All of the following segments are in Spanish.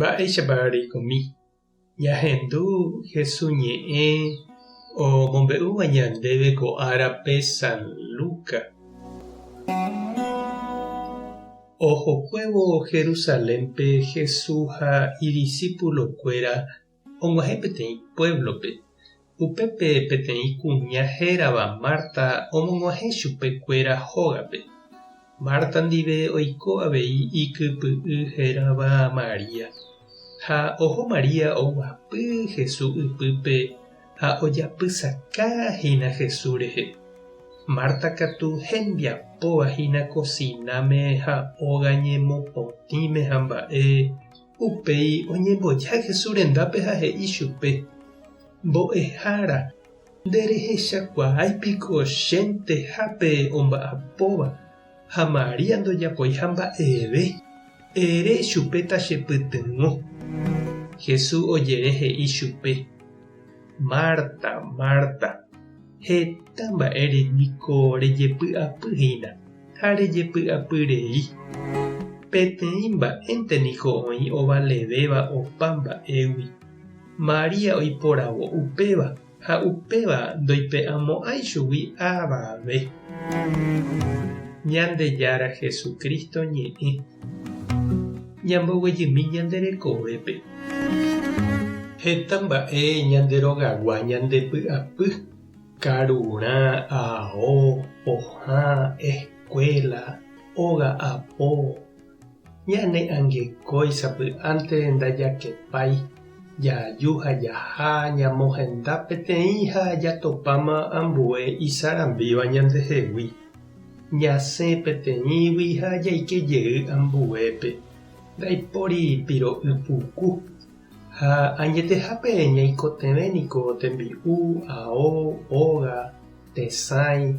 Mba'éichapa reikomi. Jahendu Jesús ñe'ẽ omombe'úva ñandéve ko árape San Lucas. Ohokuévo Jerusalénpe Jesús ha idiscípulokuéra og̃uahẽ peteĩ pueblope. Upépe peteĩ kuña hérava Marta omog̃uahẽ chupekuéra hógape. Marta ndive oiko avei ikypy'y hérava Maria. Ha oho Maria oguapy Jesús ipype ha ojapysakáhína Jesús rehe. Marta katu hembiapóvahína kosináme ha óga ñemopotĩme ha mba'e upéi oñemboja Jesús rendápe ha he'i chupe: mbo'ehára, nderehechakuaáipiko chéntehápe omba'apóva. Ha Maria ndojapói ha mba'eve. Ere chupe tachepytyvõ. Jesús ojere he'i chupe: Marta, Marta, heta mba'ére niko rejepy'apyhína ha rejepy'apyrei. Peteĩ mba'énte niko oĩ ovalevéva opa mba'égui. Maria oiporavo upéva, ha upéva ndoipe'amo'ãi chugui avave. Ñandejára Jesukristo ñe'ẽ. Ñamboguejymi ñanderekovépe. Heta mba'e ñanderogagua ñandepy'apy: karurã, ao, pohã, escuela, óga apó. Ñane angekói sapy'ánte ndajakepái, jaju ha jaha ñamohenda peteĩ ha jatopáma ambue isarambíva ñandehegui. Ñasẽ peteĩgui ha jaikejey ambuépe. Ndaipóri piro'y puku. Ha añetehápe ñaikotevẽniko tembi'u, ao, óga, tesãi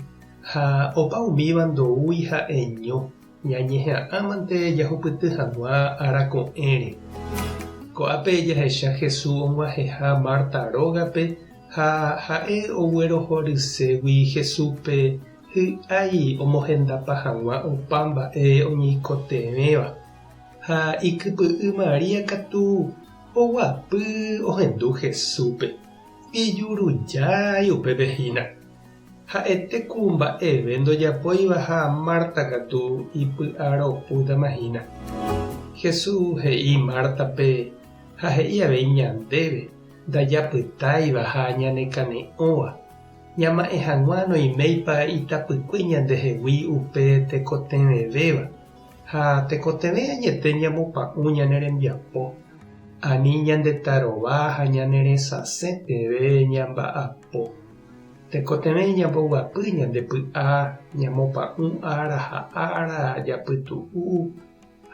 ha opa umíva ndoúi ha eño. Ñañehe'ãmante jahupyty hag̃ua arako'ẽre. Ko'ápe jahecha Jesús og̃uahẽha Marta rógape ha ha'e oguerohorységui Jesúspe hy'ái omohendápa hag̃ua opa mba'e oñeikotevéva. Ha ikypy'y Maria katu oguapy ohendu Jesúspe. Ijurujái upépehína. Ha'etéku mba'eve ndojapóiva ha Marta katu ipy'aropútamahína. Jesús he'i Martape ha he'i avei ñandéve: ndajapytávaiva ha ñanekane'õva. Ñama'ẽ hag̃ua noiméipa itapykue ñandehegui upe tekotevẽvéva. Ha tekotevẽ añete ñamopa'ũ ñane rembiapo. Ani ñandetarova ha ñaneresãséteve ñamba'apo. Tekotevẽ ñamboguapy ñandepy'a, ñamopa'ũ ára ha ára japytu'u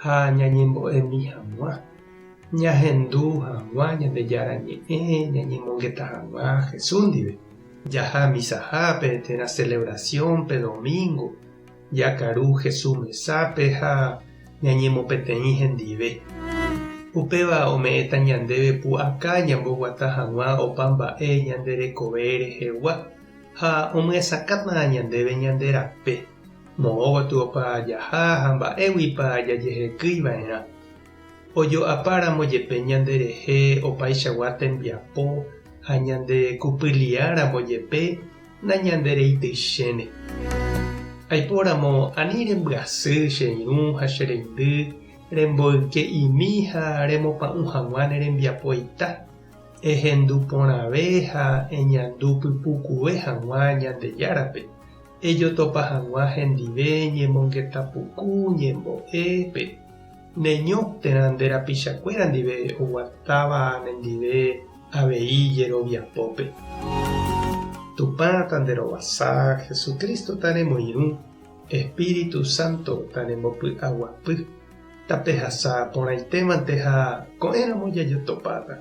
ha ñañembo'emi hag̃ua. Ñahendu hag̃ua Ñandejára ñe'ẽ ñañemongeta hag̃ua Jesús ndive. Jaha misahápe térã celebraciónpe domingo. Jakaru Jesús mesápe ha ñañemopeteĩ hendive. Upéva ome'ẽta ñandéve pu'aka ñamboguata hag̃ua opa mba'e ñanderekove rehegua ha omyasakãma ñandéve ñanderape. Moõguatu opa jaha ha mba'éguipa jajehekýiva'erã. Ojoapáramo jepe ñanderehe opaichagua tembiapo ha ñandekupyliáramo jepe nañandereitýichéne. Aipóramo ani rembyasy che irũ ha che reindy remboyke'imi ha remopa'ũ hag̃ua ne rembiapoita. Ehendu porãve ha eñandu pypukuve hag̃ua Ñandejárape. Ejotópa hag̃ua hendive ñemongeta puku ñembo'épe. Neño térã nde rapichakuéra ndive oguatáva nendive avei jeroviapópe. Tupã tanderovasa Jesukristo taremoirũ, Espíritu Santo tarembopy'aguapy. Tapehasa porãitémante ha ko'ẽramo jajotopáta.